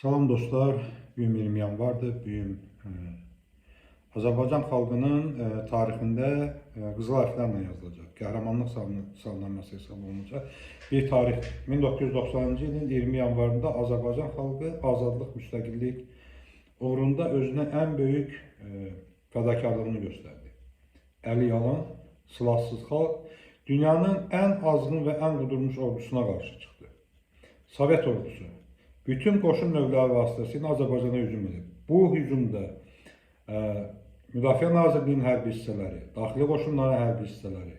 Salam dostlar, bugün 20 yanvardır. Bugün Azərbaycan xalqının tarixində qızıl hərflərlə yazılacaq. Qəhrəmanlıq salnaməsi hesab olunacaq. Bir tarix 1990-cı ilin 20 yanvarında Azərbaycan xalqı azadlıq, müstəqillik uğrunda özünə ən böyük fədakarlığını göstərdi. Əli yalan, silahsız xalq dünyanın ən azğın və ən qudurmuş ordusuna qarşı çıxdı. Sovet ordusu bütün qoşun növləri vasitəsilə Azərbaycana hücum edib. Bu hücumda Müdafiə Nazirliyinin hərbi hissələri, daxili qoşunların hərbi hissələri,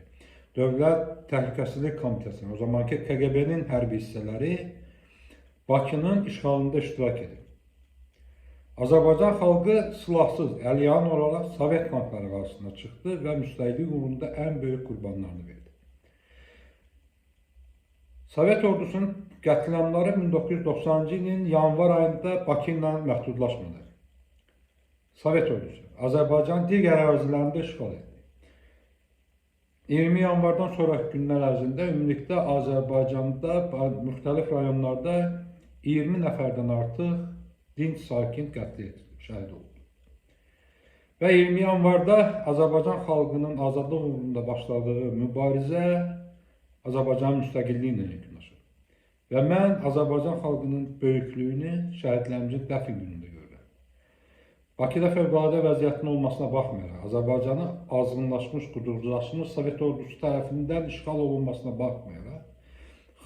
Dövlət Təhlükəsizlik Komitəsinin, o zamanki KGB-nin hərbi hissələri Bakının işğalında iştirak edib. Azərbaycan xalqı silahsız, əlyan olaraq Sovet tankları qarşısına çıxdı və müstəqillik uğrunda ən böyük qurbanlarını verdi. Sovet ordusunun qətliamları 1990-cı ilin yanvar ayında Bakı ilə məhdudlaşmadı. Sovet ordusu Azərbaycan digər ərazilərində işğal etdi. 20 yanvardan sonraki günlər ərzində ümumilikdə Azərbaycanda müxtəlif rayonlarda 20 nəfərdən artıq dinc sakin qətl edildi, şəhid oldu. Və 20 yanvarda Azərbaycan xalqının azadlıq uğrunda başladığı mübarizə Azərbaycanın müstəqilliyi ilə yekunlaşır. Və mən Azərbaycan xalqının böyüklüyünü şəhidlərimizin dəfn günündə görürəm. Bakıda fövqəladə vəziyyətin olmasına baxmayaraq, Azərbaycanı azğınlaşmış, qudurlaşmış Sovet ordusu tərəfindən işğal olunmasına baxmayaraq,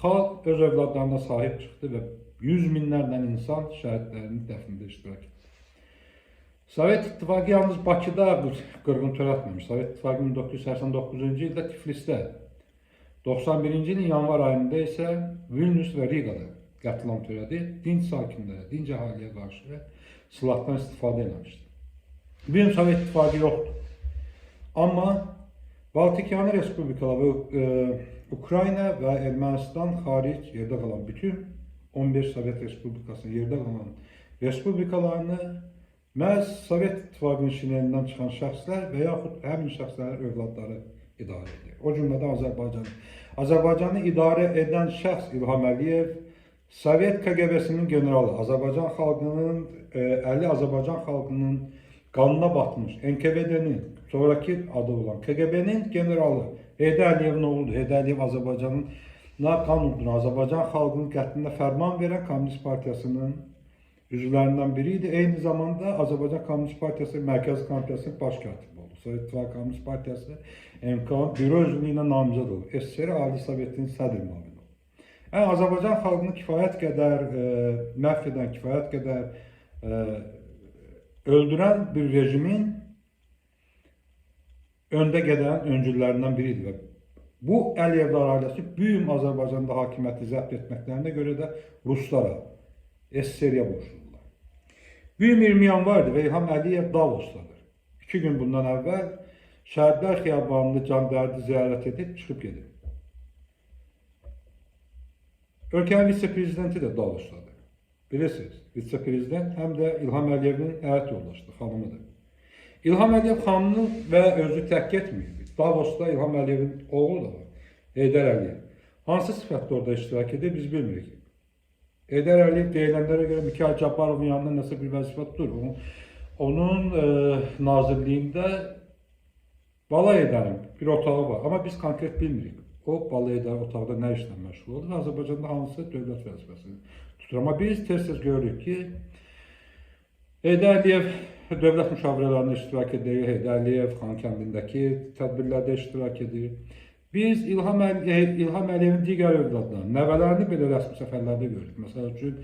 xalq öz övladlarına sahib çıxdı və 100 minlərlə insan şəhidlərinin dəfnində iştirak etdi. Sovet İttifaqı yalnız Bakıda qırğın törətməmiş. Sovet İttifaqı 1989-cu ildə Tiflisdə, 91-ci ilin yanvar ayında isə Vilnius və Rigada qətliam törədi, dinc sakinlərə, dinc əhaliyə qarşı silahdan istifadə eləmişdi. Bugün Sovet İttifaqı yoxdur. Amma Baltikyanı Respublikaları və Ukrayna və Ermənistan xaric yerdə qalan bütün 11 Sovet Respublikasının yerdə qalan respublikalarını məhz Sovet İttifaqının şinelindən çıxan şəxslər və yaxud həmin şəxslərin övladları idarə edir. O cümlədən Azərbaycanı. Azərbaycanı idarə edən şəxs İlham Əliyev, Sovet KGB-sinin generalı, Azərbaycan xalqının, Azərbaycan xalqının qanına batmış NKVD-nin sonraki adı olan KGB-nin generalı Heydər Əliyevin oğludur. Heydər Əliyev Azərbaycanın qan uğruna, Azərbaycan xalqının qətlində fərman verən Komünist Partiyasının üzvlərindən biri idi. Eyni zamanda Azərbaycan Komünist Partiyası Mərkəzi Komitəsinin baş katibi oldu. Sovet İttifaqı Komünist Partiyası MK büro üzvlüyünə namizəd oldu. SSR Ali Sovetinin sədr müavini oldu. Azərbaycan xalqını kifayət qədər məhv edən, kifayət qədər öldürən bir rejimin öndə gedən öncüllərindən biridir. Bu Əliyevlər ailəsi büyüm Azərbaycanda hakimiyyəti zəbt etməklərinə görə də Ruslara, SSR-yə borçludular. Büyüm 20 yanvardır və İlham Əliyev Davosdadır. 2 gün bundan əvvəl Şəhidlər Xiyabanını Candərdi ziyarət edib çıxıb gedir. Ölkənin vitse-prezidenti də Davosdadır. Bilirsiniz, vitse-prezident həm də İlham Əliyevin həyat yoldaşıdır, xanımıdır. İlham Əliyev xanımını və özü tək getməyib. Davosda İlham Əliyevin oğlu da var, Heydər Əliyev. Hansı sifətdə orada iştirak edir, biz bilmirik. Heydər Əliyev deyilənlərə görə Mikayıl Cabbarovun yanında nəsə bir vəzifə tutur. Onun nazirliyində Balayedərin bir otağı var, amma biz konkret bilmirik. O Balayedər otaqda nə işlə məşğul olur, Azərbaycanda hansı dövlət vəzifəsini tutur. Amma biz tez-tez görürük ki, Heydər Əliyev dövlət müşavirələrində iştirak edir, Heydər Əliyev Xankəndindəki tədbirlərdə iştirak edir. Biz İlham Əliyevin digər övladlarını, nəvələrini belə rəsmi səfərlərdə görürük. Məsəl üçün,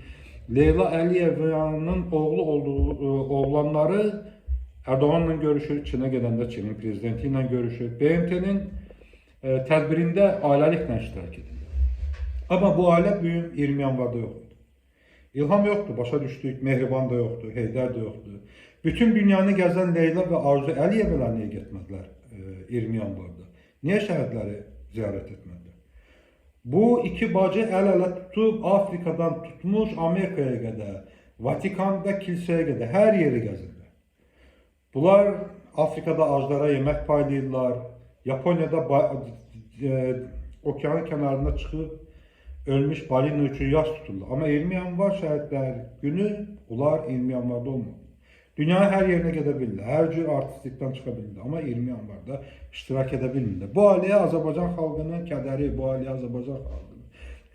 Leyla Əliyevin oğlanları Erdoğanla görüşür, Çinə gedəndə Çinin prezidenti ilə görüşür, BMT-nin tədbirində ailəliklə iştirak edir. Amma bu ailə bugün 20 yanvarda yoxdur. İlham yoxdur, başa düşdük, Mehriban da yoxdur, Heydər də yoxdur. Bütün dünyanı gəzən Leyla və Arzu Əliyevlər niyə getmədilər 20 yanvarda? Niyə şəhidləri ziyarət etmədilər? Bu iki bacı əl-ələ tutub Afrikadan tutmuş Amerikaya qədər, Vatikanda kilsəyə qədər, hər yeri gəzirlər. Bunlar Afrikada aclara yemək paylayırlar, Yaponiyada okeanın kənarında çıxıb ölmüş balina üçün yas tutuldu. Amma 20 yanvar şəhidlər günü onlar 20 yanvarda olmadı. Dünyanın hər yerinə gedə bildi. Hər cür artistlikdən çıxa bildi. Amma 20 yanvarda iştirak edə bilmedi. Bu ailəyə Azərbaycan xalqının kədəri, bu ailəyə Azərbaycan xalqının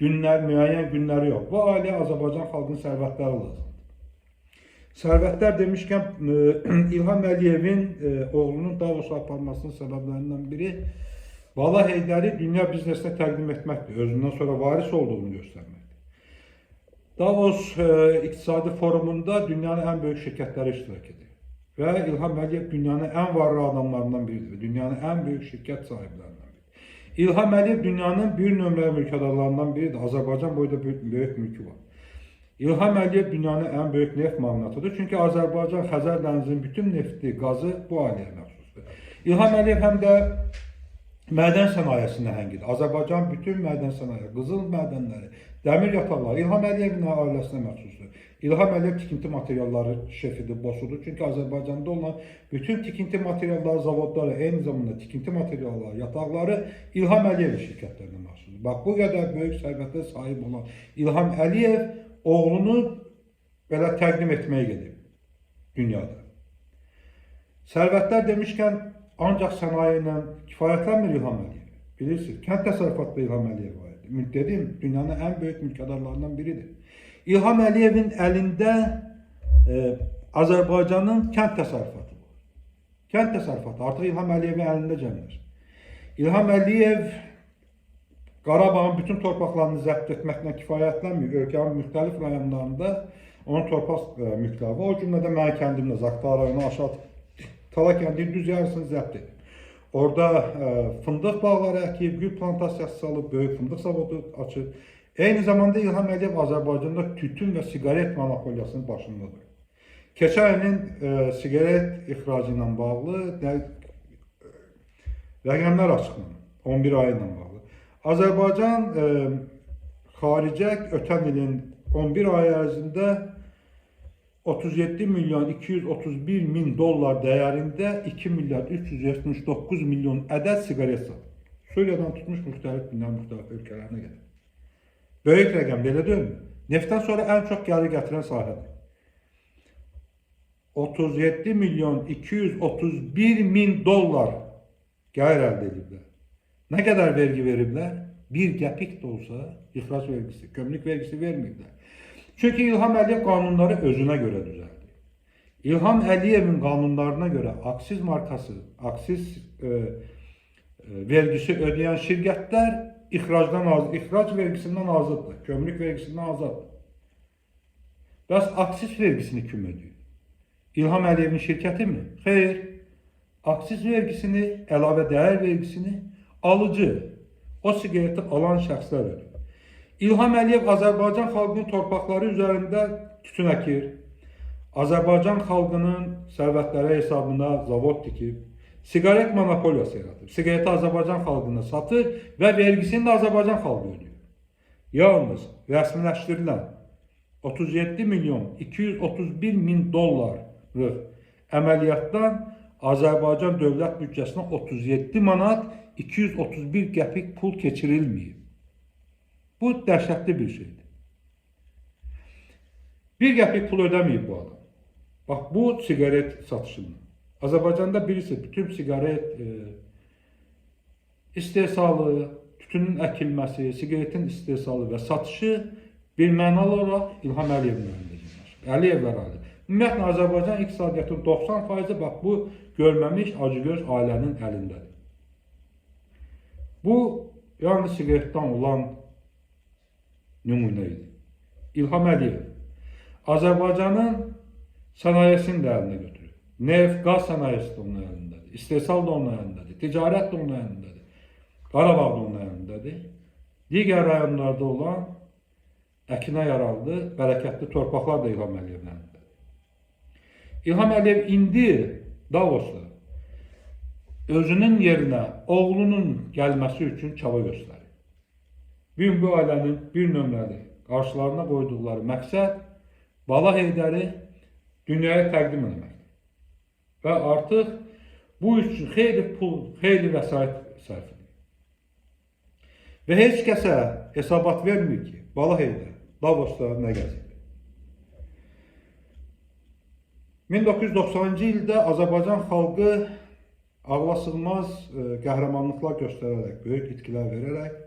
günlər, müəyyən günləri yox. Bu ailəyə Azərbaycan xalqının sərvətləri lazımdır. Sərvətlər demişkən, İlham Əliyevin oğlunun Davos'a aparmasının səbəblərindən biri Bala Heydəri dünya biznesinə təqdim etməkdir. Özündən sonra varis olduğunu göstərməkdir. Davos İqtisadi Forumunda dünyanın ən böyük şirkətləri iştirak edir. Və İlham Əliyev dünyanın ən varlı adamlarından biridir. Dünyanın ən böyük şirkət sahiblərindən biridir. İlham Əliyev dünyanın bir nömrəli mülkədarlarından biridir. Azərbaycan boyda böyük mülkü var. İlham Əliyev dünyanın ən böyük neft magnatıdır. Çünki Azərbaycan Xəzər dənizinin bütün nefti, qazı bu ailəyə məxsusdur. İlham Əliyev həm də mədən sənayesinin nəhəngidir. Azərbaycan bütün mədən sənaye, qızıl mədənləri, dəmir yataqları İlham Əliyevin ailəsinə məxsusdur. İlham Əliyev tikinti materialları şefidir, bosudur. Çünki Azərbaycanda olan bütün tikinti materialları, zavodları, eyni zamanda tikinti materialları, yataqları İlham Əliyev şirkətlərinə məxsusdur. Bax, bu qədər böyük sərvətə sahib olan İlham Əliyev oğlunu belə təqdim etməyə gedib dünyada. Sərvətlər demişkən, ancaq sənaye ilə kifayətlənmir İlham Əliyev. Bilirsiniz, kənd təsərrüfatında İlham Əliyev var idi. Dedim, dünyanın ən böyük mülkədarlarından biridir. İlham Əliyevin əlində Azərbaycanın kənd təsərrüfatı var. Kənd təsərrüfatı artıq İlham Əliyevin əlində cəmləşir. İlham Əliyev Qarabağın bütün torpaqlarını zəbt etməklə kifayətlənmir. Ölkənin müxtəlif rayonlarında onun torpaq mülkləri var. O cümlədə mənim kəndimdə Zaqatala rayonu aşağı Tala kəndinin düz yarısını zəbt edib. Orada fındıq bağları əkib, gül plantasiyası salıb, böyük fındıq zavodu açıb. Eyni zamanda İlham Əliyev Azərbaycanda tütün və siqaret monopoliyasının başındadır. Keçən ilin siqaret ixracı ilə bağlı rəqəmlər açıqlanır, 11 ayı ilə bağlı. Azərbaycan xaricə ötən ilin 11 ayı ərzində 37 milyon 231 min dollar dəyərində 2 milyard 379 milyon ədəd siqaret satır. Suriyadan tutmuş müxtəlif ölkələrinə gedir. Böyük rəqəm, belə deyil mi? Neftdən sonra ən çox gəlir gətirən sahədir. 37 milyon 231 min dollar gəlir əldə ediblər. Nə qədər vergi veriblər? Bir qəpik də olsa ixrac vergisi, gömrük vergisi verməyiblər. Çünki İlham Əliyev qanunları özünə görə düzəldi. İlham Əliyevin qanunlarına görə aksiz markası, aksiz vergisi ödəyən şirkətlər ixrac vergisindən azaddır, gömrük vergisindən azaddır. Bəs aksiz vergisini kim ödəyir? İlham Əliyevin şirkəti mi? Xeyr. Aksiz vergisini, əlavə dəyər vergisini alıcı, o siqareti alan şəxslər ödəyir. İlham Əliyev Azərbaycan xalqının torpaqları üzərində tütün əkir. Azərbaycan xalqının sərvətləri hesabına zavod tikib. Siqaret monopoliyası yaratır. Siqareti Azərbaycan xalqına satır və vergisini də Azərbaycan xalqı ödəyir. Yalnız rəsmiləşdirilən 37 milyon 231 min dollarlıq əməliyyatdan Azərbaycan dövlət büdcəsinə 37 manat 231 qəpik pul keçirilməyib. Bu dəhşətli bir şeydir. Bir qəpik pul ödəməyib bu adam. Bax, bu siqaret satışından. Azərbaycanda bilirsiniz, bütün siqaret istehsalı, tütünün əkilməsi, siqaretin istehsalı və satışı bir mənalı olaraq İlham Əliyevin əlində gəlmişdir. Əliyevlər ailə. Ümumiyyətlə, Azərbaycan iqtisadiyyatının 90% bax, bu görməmiş acıgöz ailənin əlindədir. Bu, yəni siqaretdən olan nümunə idi. İlham Əliyev Azərbaycanın sənayesini də əlinə götürür. Neft, qaz sənayesi də onun əlindədir. İstehsal da onun əlindədir. Ticarət də onun əlindədir. Qarabağ da onun əlindədir. Digər rayonlarda olan əkinə yararlı, bərəkətli torpaqlar da İlham Əliyevin əlindədir. İlham Əliyev indi Davosda özünün yerinə oğlunun gəlməsi üçün çaba göstərir. Bugün bu ailənin bir nömrəli qarşılarına qoyduqları məqsəd Bala Heydəri dünyaya təqdim etməkdir. Və artıq bu üçün xeyli pul, xeyli vəsait sərf edir. Və heç kəsə hesabat vermir ki, Balaheydə, Davosda nə gəzir. 1990-cı ildə Azərbaycan xalqı ağlasığmaz qəhrəmanlıqlar göstərərək, böyük itkilər verərək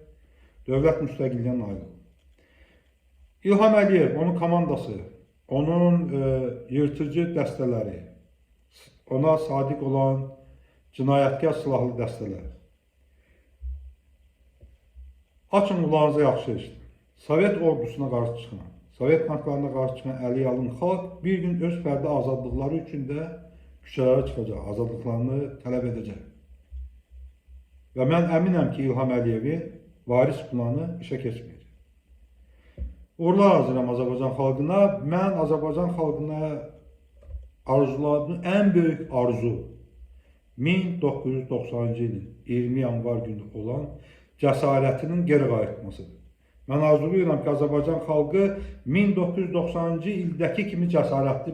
dövlət müstəqilliyinə nail oldu. İlham Əliyev, onun komandası, onun yırtıcı dəstələri, ona sadiq olan cinayətkar silahlı dəstələr. Açın qulağınızı yaxşı eşidin. Sovet ordusuna qarşı çıxan, Sovet tanklarına qarşı çıxan Əliyalın xalq bir gün öz fərdi azadlıqları üçün də küçələrə çıxacaq, azadlıqlarını tələb edəcək. Və mən əminəm ki, İlham Əliyevin varis planı işə keçməyəcək. Uğurlar arzulayıram Azərbaycan xalqına. Mən Azərbaycan xalqına arzuladığım ən böyük arzu 1990-cı ilin 20 yanvar günü olan cəsarətinin geri qayıtmasıdır. Mən arzulayıram ki, Azərbaycan xalqı 1990-cı ildəki kimi cəsarətli